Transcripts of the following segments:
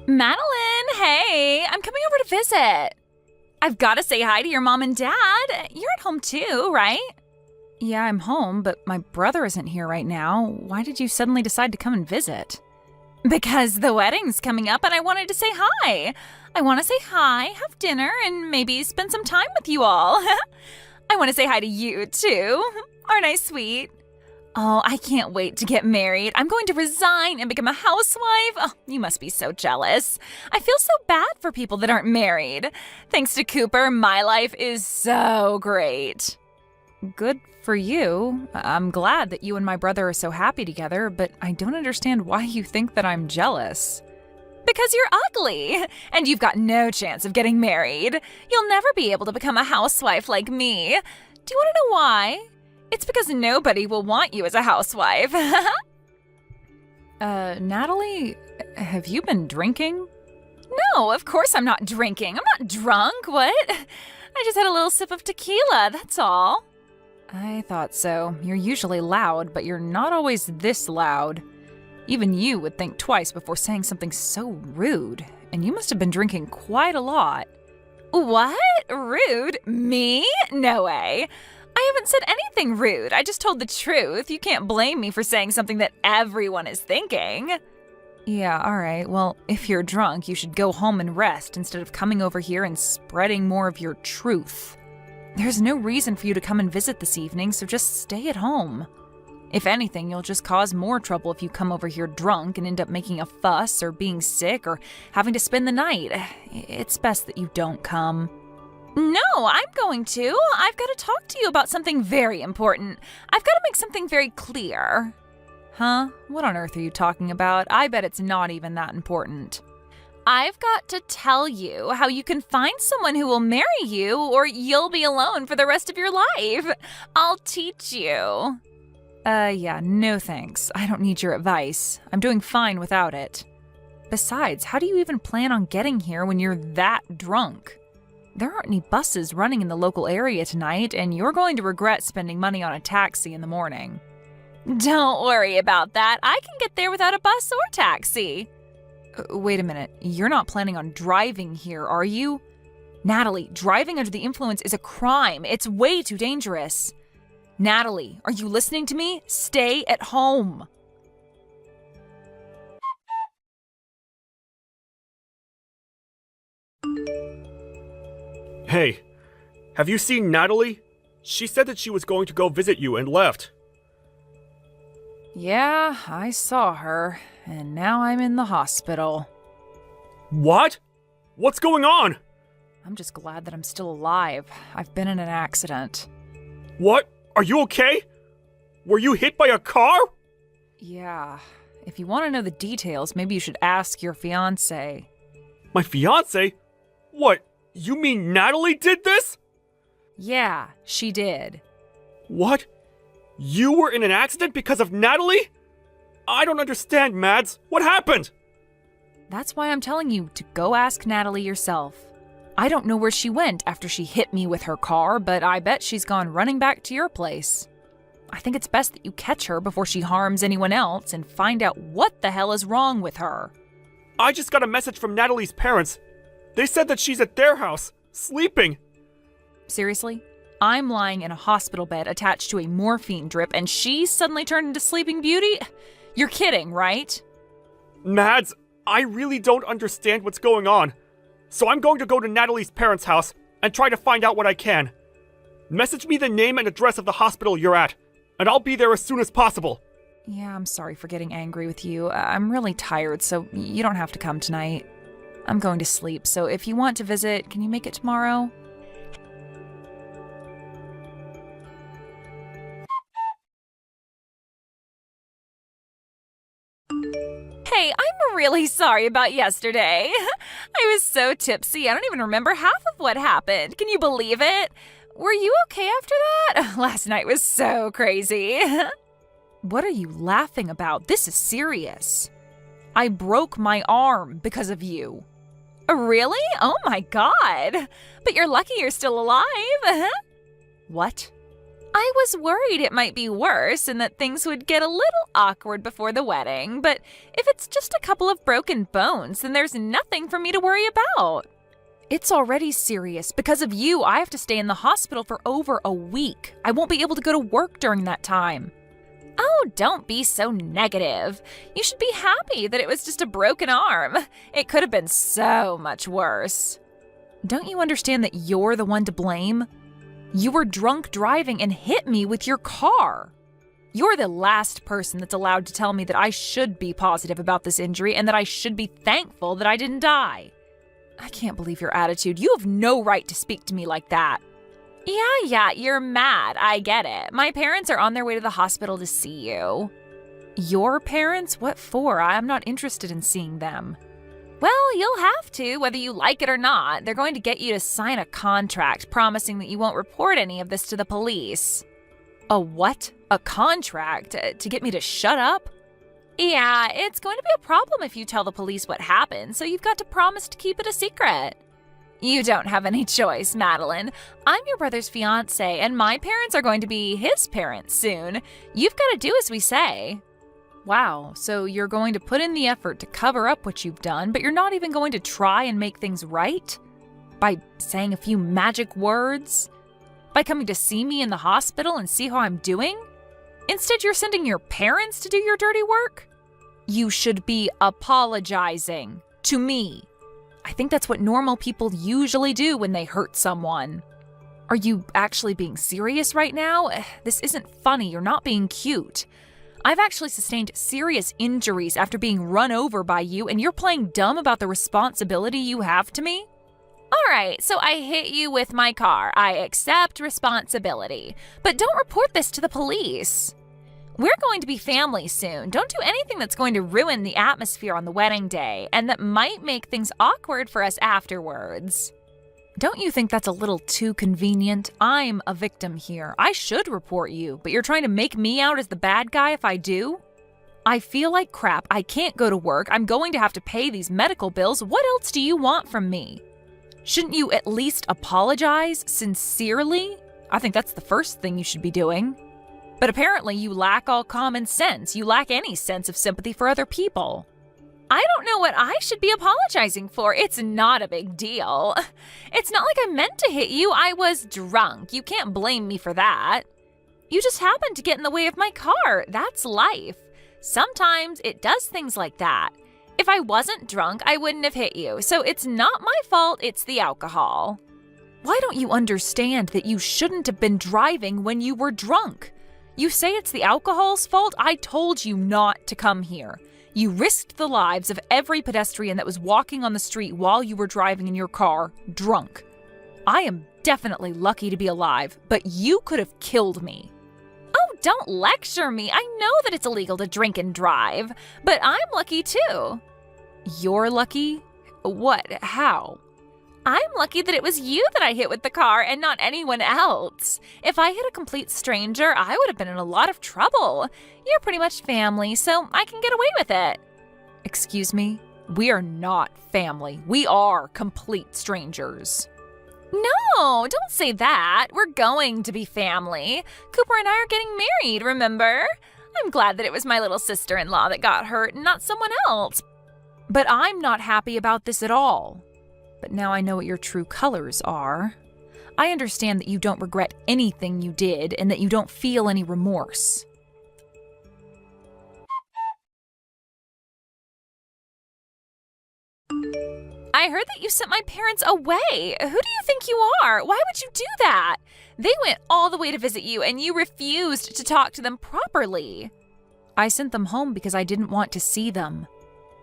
Madeline, hey, I'm coming over to visit. I've got to say hi to your mom and dad. You're at home too, right? Yeah, I'm home, but my brother isn't here right now. Why did you suddenly decide to come and visit? Because the wedding's coming up and I wanted to say hi. I want to say hi, have dinner, and maybe spend some time with you all. I want to say hi to you too. Aren't I sweet? Oh, I can't wait to get married. I'm going to resign and become a housewife. Oh, you must be so jealous. I feel so bad for people that aren't married. Thanks to Cooper, my life is so great. Good for you. I'm glad that you and my brother are so happy together, but I don't understand why you think that I'm jealous. Because you're ugly, and you've got no chance of getting married. You'll never be able to become a housewife like me. Do you want to know why? It's because nobody will want you as a housewife. Natalie, have you been drinking? No, of course I'm not drinking. I'm not drunk, what? I just had a little sip of tequila, that's all. I thought so. You're usually loud, but you're not always this loud. Even you would think twice before saying something so rude, and you must have been drinking quite a lot. What? Rude? Me? No way. I haven't said anything rude. I just told the truth. You can't blame me for saying something that everyone is thinking. Yeah, all right. Well, if you're drunk, you should go home and rest instead of coming over here and spreading more of your truth. There's no reason for you to come and visit this evening, so just stay at home. If anything, you'll just cause more trouble if you come over here drunk and end up making a fuss or being sick or having to spend the night. It's best that you don't come. No, I'm going to. I've got to talk to you about something very important. I've got to make something very clear. Huh? What on earth are you talking about? I bet it's not even that important. I've got to tell you how you can find someone who will marry you or you'll be alone for the rest of your life. I'll teach you. Yeah, no thanks. I don't need your advice. I'm doing fine without it. Besides, how do you even plan on getting here when you're that drunk? There aren't any buses running in the local area tonight, and you're going to regret spending money on a taxi in the morning. Don't worry about that. I can get there without a bus or taxi. Wait a minute. You're not planning on driving here, are you? Natalie, driving under the influence is a crime. It's way too dangerous. Natalie, are you listening to me? Stay at home. Hey, have you seen Natalie? She said that she was going to go visit you and left. Yeah, I saw her, and now I'm in the hospital. What? What's going on? I'm just glad that I'm still alive. I've been in an accident. What? Are you okay? Were you hit by a car? Yeah. If you want to know the details, maybe you should ask your fiancée. My fiancé? What? You mean Natalie did this? Yeah, she did. What? You were in an accident because of Natalie? I don't understand, Mads. What happened? That's why I'm telling you to go ask Natalie yourself. I don't know where she went after she hit me with her car, but I bet she's gone running back to your place. I think it's best that you catch her before she harms anyone else and find out what the hell is wrong with her. I just got a message from Natalie's parents. They said that she's at their house, sleeping. Seriously? I'm lying in a hospital bed attached to a morphine drip and she suddenly turned into Sleeping Beauty? You're kidding, right? Mads, I really don't understand what's going on. So I'm going to go to Natalie's parents' house and try to find out what I can. Message me the name and address of the hospital you're at, and I'll be there as soon as possible. Yeah, I'm sorry for getting angry with you. I'm really tired, so you don't have to come tonight. I'm going to sleep, so if you want to visit, can you make it tomorrow? Hey, I'm really sorry about yesterday. I was so tipsy, I don't even remember half of what happened. Can you believe it? Were you okay after that? Last night was so crazy. What are you laughing about? This is serious. I broke my arm because of you. Really? Oh my God. But you're lucky you're still alive. What? I was worried it might be worse and that things would get a little awkward before the wedding, but if it's just a couple of broken bones, then there's nothing for me to worry about. It's already serious. Because of you, I have to stay in the hospital for over a week. I won't be able to go to work during that time. Oh, don't be so negative. You should be happy that it was just a broken arm. It could have been so much worse. Don't you understand that you're the one to blame? You were drunk driving and hit me with your car. You're the last person that's allowed to tell me that I should be positive about this injury and that I should be thankful that I didn't die. I can't believe your attitude. You have no right to speak to me like that. Yeah, you're mad. I get it. My parents are on their way to the hospital to see you. Your parents? What for? I'm not interested in seeing them. Well, you'll have to, whether you like it or not. They're going to get you to sign a contract promising that you won't report any of this to the police. A what? A contract? To get me to shut up? Yeah, it's going to be a problem if you tell the police what happened, so you've got to promise to keep it a secret. You don't have any choice, Madeline. I'm your brother's fiancée, and my parents are going to be his parents soon. You've got to do as we say. Wow, so you're going to put in the effort to cover up what you've done, but you're not even going to try and make things right? By saying a few magic words? By coming to see me in the hospital and see how I'm doing? Instead, you're sending your parents to do your dirty work? You should be apologizing to me. I think that's what normal people usually do when they hurt someone. Are you actually being serious right now? This isn't funny. You're not being cute. I've actually sustained serious injuries after being run over by you, and you're playing dumb about the responsibility you have to me? All right, so I hit you with my car. I accept responsibility. But don't report this to the police. We're going to be family soon. Don't do anything that's going to ruin the atmosphere on the wedding day, and that might make things awkward for us afterwards. Don't you think that's a little too convenient? I'm a victim here. I should report you, but you're trying to make me out as the bad guy if I do? I feel like crap. I can't go to work. I'm going to have to pay these medical bills. What else do you want from me? Shouldn't you at least apologize sincerely? I think that's the first thing you should be doing. But apparently you lack all common sense. You lack any sense of sympathy for other people. I don't know what I should be apologizing for. It's not a big deal. It's not like I meant to hit you. I was drunk. You can't blame me for that. You just happened to get in the way of my car. That's life. Sometimes it does things like that. If I wasn't drunk, I wouldn't have hit you. So it's not my fault, it's the alcohol. Why don't you understand that you shouldn't have been driving when you were drunk? You say it's the alcohol's fault? I told you not to come here. You risked the lives of every pedestrian that was walking on the street while you were driving in your car, drunk. I am definitely lucky to be alive, but you could have killed me. Oh, don't lecture me. I know that it's illegal to drink and drive, but I'm lucky too. You're lucky? What? How? I'm lucky that it was you that I hit with the car and not anyone else. If I hit a complete stranger, I would have been in a lot of trouble. You're pretty much family, so I can get away with it. Excuse me? We are not family. We are complete strangers. No, don't say that. We're going to be family. Cooper and I are getting married, remember? I'm glad that it was my little sister-in-law that got hurt and not someone else. But I'm not happy about this at all. But now I know what your true colors are. I understand that you don't regret anything you did and that you don't feel any remorse. I heard that you sent my parents away. Who do you think you are? Why would you do that? They went all the way to visit you and you refused to talk to them properly. I sent them home because I didn't want to see them.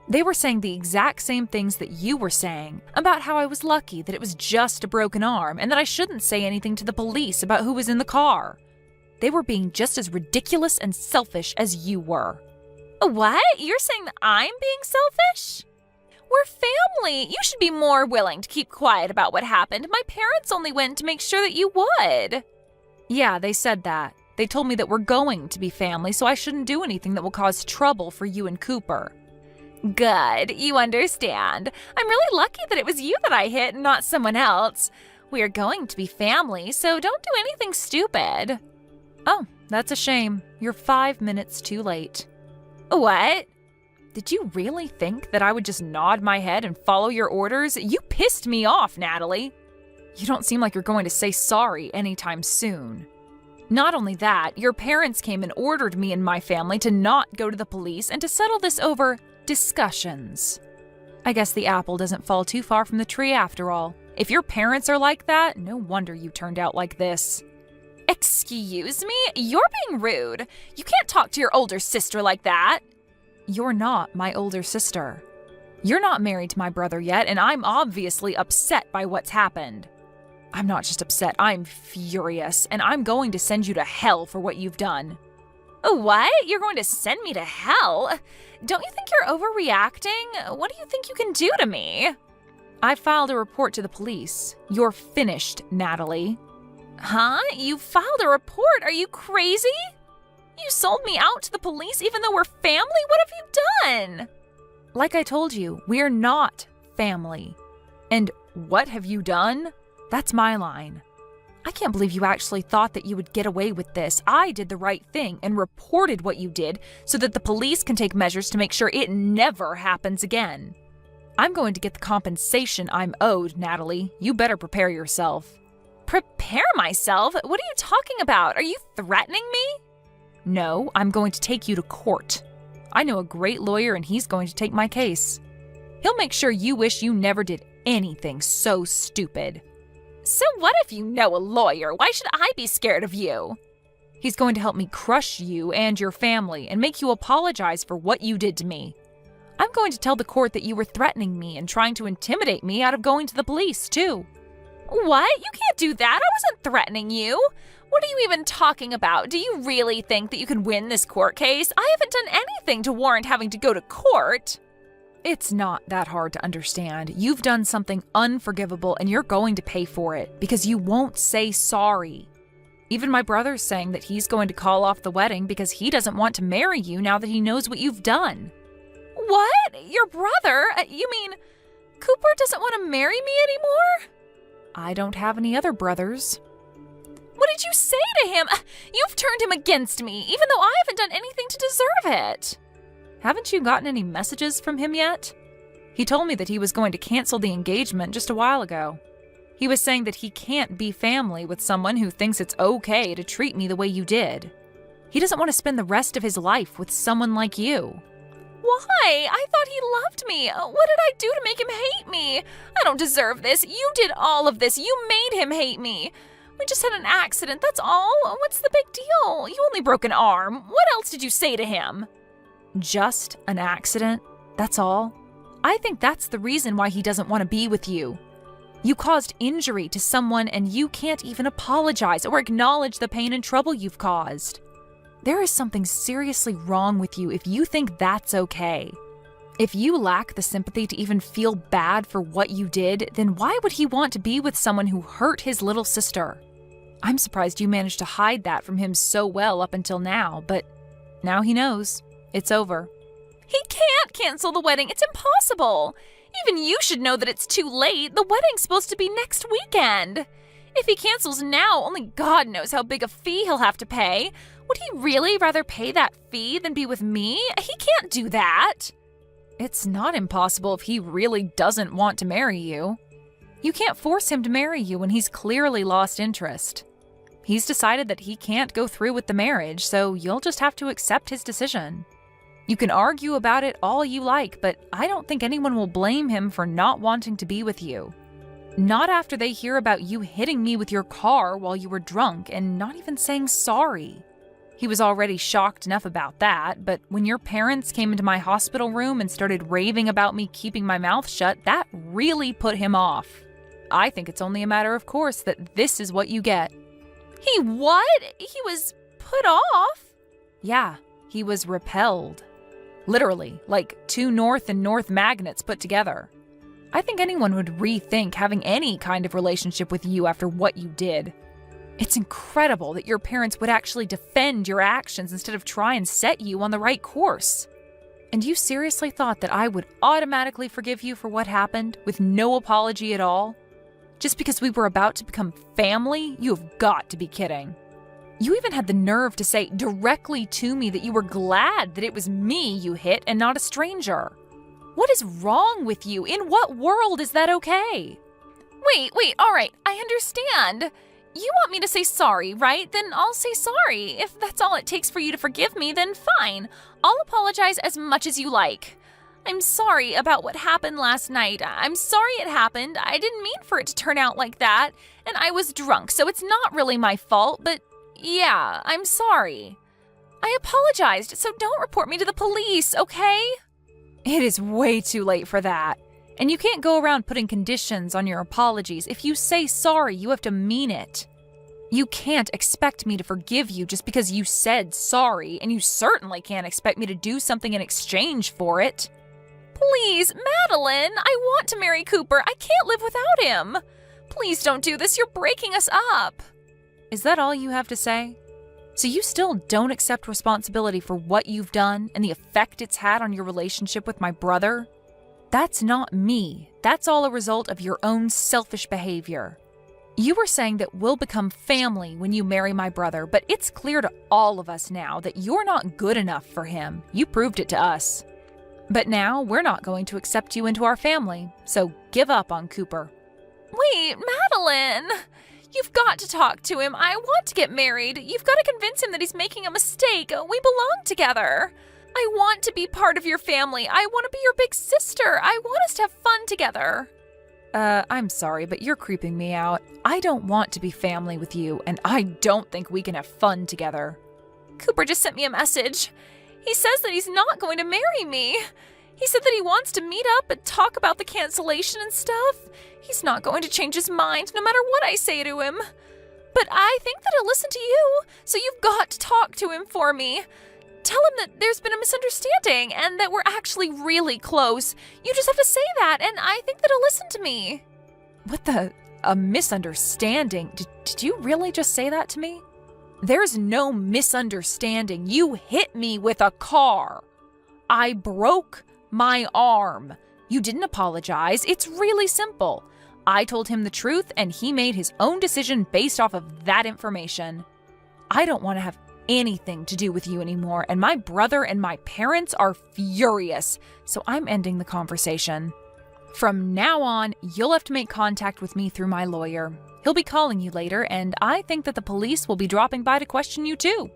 They were saying the exact same things that you were saying, about how I was lucky, that it was just a broken arm, and that I shouldn't say anything to the police about who was in the car. They were being just as ridiculous and selfish as you were. What? You're saying that I'm being selfish? We're family. You should be more willing to keep quiet about what happened. My parents only went to make sure that you would. Yeah, they said that. They told me that we're going to be family, so I shouldn't do anything that will cause trouble for you and Cooper. Good, you understand. I'm really lucky that it was you that I hit and not someone else. We are going to be family, so don't do anything stupid. Oh, that's a shame. You're 5 minutes too late. What? Did you really think that I would just nod my head and follow your orders? You pissed me off, Natalie. You don't seem like you're going to say sorry anytime soon. Not only that, your parents came and ordered me and my family to not go to the police and to settle this over discussions. I guess the apple doesn't fall too far from the tree after all. If your parents are like that, no wonder you turned out like this. Excuse me? You're being rude. You can't talk to your older sister like that. You're not my older sister. You're not married to my brother yet, and I'm obviously upset by what's happened. I'm not just upset, I'm furious, and I'm going to send you to hell for what you've done. What? You're going to send me to hell? Don't you think you're overreacting? What do you think you can do to me? I filed a report to the police. You're finished, Natalie. Huh? You filed a report? Are you crazy? You sold me out to the police even though we're family? What have you done? Like I told you, we're not family. And what have you done? That's my line. I can't believe you actually thought that you would get away with this. I did the right thing and reported what you did so that the police can take measures to make sure it never happens again. I'm going to get the compensation I'm owed, Natalie. You better prepare yourself. Prepare myself? What are you talking about? Are you threatening me? No, I'm going to take you to court. I know a great lawyer and he's going to take my case. He'll make sure you wish you never did anything so stupid. So what if you know a lawyer? Why should I be scared of you? He's going to help me crush you and your family and make you apologize for what you did to me. I'm going to tell the court that you were threatening me and trying to intimidate me out of going to the police, too. What? You can't do that. I wasn't threatening you. What are you even talking about? Do you really think that you can win this court case? I haven't done anything to warrant having to go to court. It's not that hard to understand. You've done something unforgivable and you're going to pay for it because you won't say sorry. Even my brother's saying that he's going to call off the wedding because he doesn't want to marry you now that he knows what you've done. What? Your brother? You mean Cooper doesn't want to marry me anymore? I don't have any other brothers. What did you say to him? You've turned him against me, even though I haven't done anything to deserve it. Haven't you gotten any messages from him yet? He told me that he was going to cancel the engagement just a while ago. He was saying that he can't be family with someone who thinks it's okay to treat me the way you did. He doesn't want to spend the rest of his life with someone like you. Why? I thought he loved me. What did I do to make him hate me? I don't deserve this. You did all of this. You made him hate me. We just had an accident, that's all. What's the big deal? You only broke an arm. What else did you say to him? Just an accident? That's all? I think that's the reason why he doesn't want to be with you. You caused injury to someone and you can't even apologize or acknowledge the pain and trouble you've caused. There is something seriously wrong with you if you think that's okay. If you lack the sympathy to even feel bad for what you did, then why would he want to be with someone who hurt his little sister? I'm surprised you managed to hide that from him so well up until now, but now he knows. It's over. He can't cancel the wedding. It's impossible. Even you should know that it's too late. The wedding's supposed to be next weekend. If he cancels now, only God knows how big a fee he'll have to pay. Would he really rather pay that fee than be with me? He can't do that. It's not impossible if he really doesn't want to marry you. You can't force him to marry you when he's clearly lost interest. He's decided that he can't go through with the marriage, so you'll just have to accept his decision. You can argue about it all you like, but I don't think anyone will blame him for not wanting to be with you. Not after they hear about you hitting me with your car while you were drunk and not even saying sorry. He was already shocked enough about that, but when your parents came into my hospital room and started raving about me keeping my mouth shut, that really put him off. I think it's only a matter of course that this is what you get. He what? He was put off? Yeah, he was repelled. Literally, like two north and north magnets put together. I think anyone would rethink having any kind of relationship with you after what you did. It's incredible that your parents would actually defend your actions instead of try and set you on the right course. And you seriously thought that I would automatically forgive you for what happened with no apology at all? Just because we were about to become family? You have got to be kidding. You even had the nerve to say directly to me that you were glad that it was me you hit and not a stranger. What is wrong with you? In what world is that okay? Wait, all right, I understand. You want me to say sorry, right? Then I'll say sorry. If that's all it takes for you to forgive me, then fine. I'll apologize as much as you like. I'm sorry about what happened last night. I'm sorry it happened. I didn't mean for it to turn out like that. And I was drunk, so it's not really my fault, but yeah, I'm sorry. I apologized, so don't report me to the police, okay? It is way too late for that. And you can't go around putting conditions on your apologies. If you say sorry, you have to mean it. You can't expect me to forgive you just because you said sorry, and you certainly can't expect me to do something in exchange for it. Please, Madeline, I want to marry Cooper. I can't live without him. Please don't do this. You're breaking us up. Is that all you have to say? So you still don't accept responsibility for what you've done and the effect it's had on your relationship with my brother? That's not me. That's all a result of your own selfish behavior. You were saying that we'll become family when you marry my brother, but it's clear to all of us now that you're not good enough for him. You proved it to us. But now we're not going to accept you into our family, so give up on Cooper. Wait, Madeline! You've got to talk to him. I want to get married. You've got to convince him that he's making a mistake. We belong together. I want to be part of your family. I want to be your big sister. I want us to have fun together. I'm sorry, but you're creeping me out. I don't want to be family with you, and I don't think we can have fun together. Cooper just sent me a message. He says that he's not going to marry me. He said that he wants to meet up and talk about the cancellation and stuff. He's not going to change his mind no matter what I say to him. But I think that he'll listen to you, so you've got to talk to him for me. Tell him that there's been a misunderstanding and that we're actually really close. You just have to say that, and I think that he'll listen to me. A misunderstanding? Did you really just say that to me? There's no misunderstanding. You hit me with a car. I broke my arm. You didn't apologize. It's really simple. I told him the truth, and he made his own decision based off of that information. I don't want to have anything to do with you anymore, and my brother and my parents are furious, so I'm ending the conversation. From now on, you'll have to make contact with me through my lawyer. He'll be calling you later, and I think that the police will be dropping by to question you too.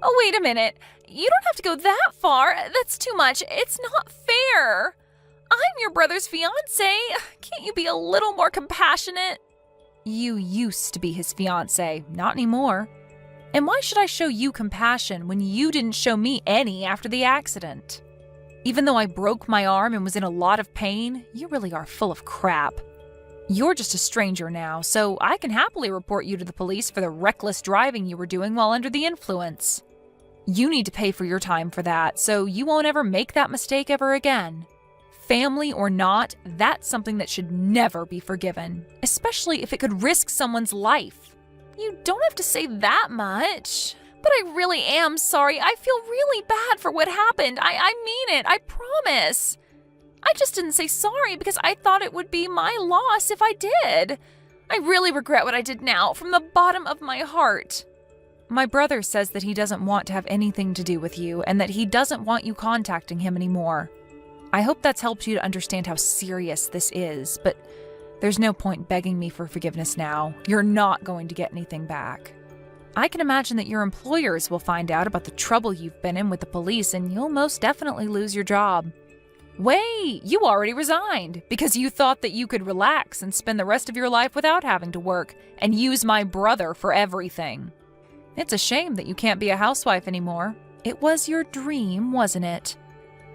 Oh, wait a minute. You don't have to go that far. That's too much. It's not fair. I'm your brother's fiancée. Can't you be a little more compassionate? You used to be his fiancée, not anymore. And why should I show you compassion when you didn't show me any after the accident? Even though I broke my arm and was in a lot of pain, you really are full of crap. You're just a stranger now, so I can happily report you to the police for the reckless driving you were doing while under the influence. You need to pay for your time for that, so you won't ever make that mistake ever again. Family or not, that's something that should never be forgiven, especially if it could risk someone's life. You don't have to say that much. But I really am sorry. I feel really bad for what happened. I mean it. I promise. I just didn't say sorry because I thought it would be my loss if I did. I really regret what I did now, from the bottom of my heart. My brother says that he doesn't want to have anything to do with you and that he doesn't want you contacting him anymore. I hope that's helped you to understand how serious this is, but there's no point begging me for forgiveness now. You're not going to get anything back. I can imagine that your employers will find out about the trouble you've been in with the police, and you'll most definitely lose your job. Wait, you already resigned because you thought that you could relax and spend the rest of your life without having to work and use my brother for everything. It's a shame that you can't be a housewife anymore. It was your dream, wasn't it?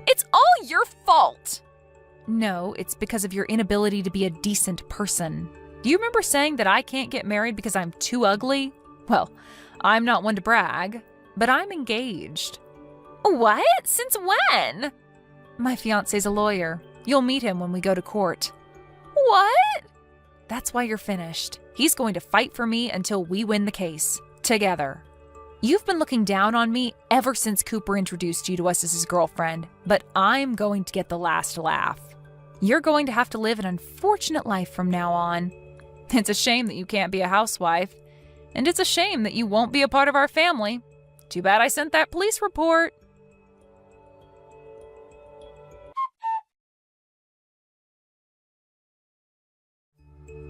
It's all your fault! No, it's because of your inability to be a decent person. Do you remember saying that I can't get married because I'm too ugly? Well, I'm not one to brag, but I'm engaged. What? Since when? My fiancé's a lawyer. You'll meet him when we go to court. What? That's why you're finished. He's going to fight for me until we win the case. Together. You've been looking down on me ever since Cooper introduced you to us as his girlfriend, but I'm going to get the last laugh. You're going to have to live an unfortunate life from now on. It's a shame that you can't be a housewife. And it's a shame that you won't be a part of our family. Too bad I sent that police report.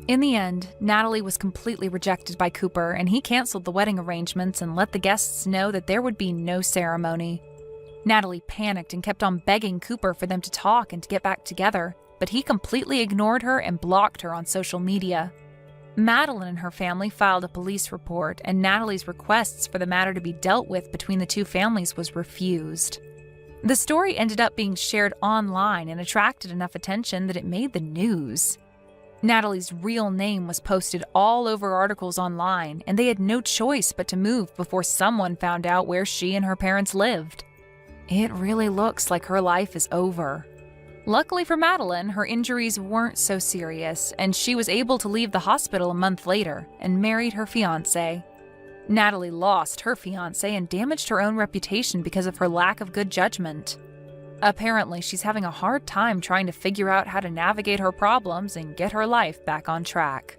In the end, Natalie was completely rejected by Cooper, and he canceled the wedding arrangements and let the guests know that there would be no ceremony. Natalie panicked and kept on begging Cooper for them to talk and to get back together, but he completely ignored her and blocked her on social media. Madeline and her family filed a police report, and Natalie's requests for the matter to be dealt with between the two families was refused. The story ended up being shared online and attracted enough attention that it made the news. Natalie's real name was posted all over articles online, and they had no choice but to move before someone found out where she and her parents lived. It really looks like her life is over. Luckily for Madeline, her injuries weren't so serious, and she was able to leave the hospital a month later and married her fiancé. Natalie lost her fiancé and damaged her own reputation because of her lack of good judgment. Apparently, she's having a hard time trying to figure out how to navigate her problems and get her life back on track.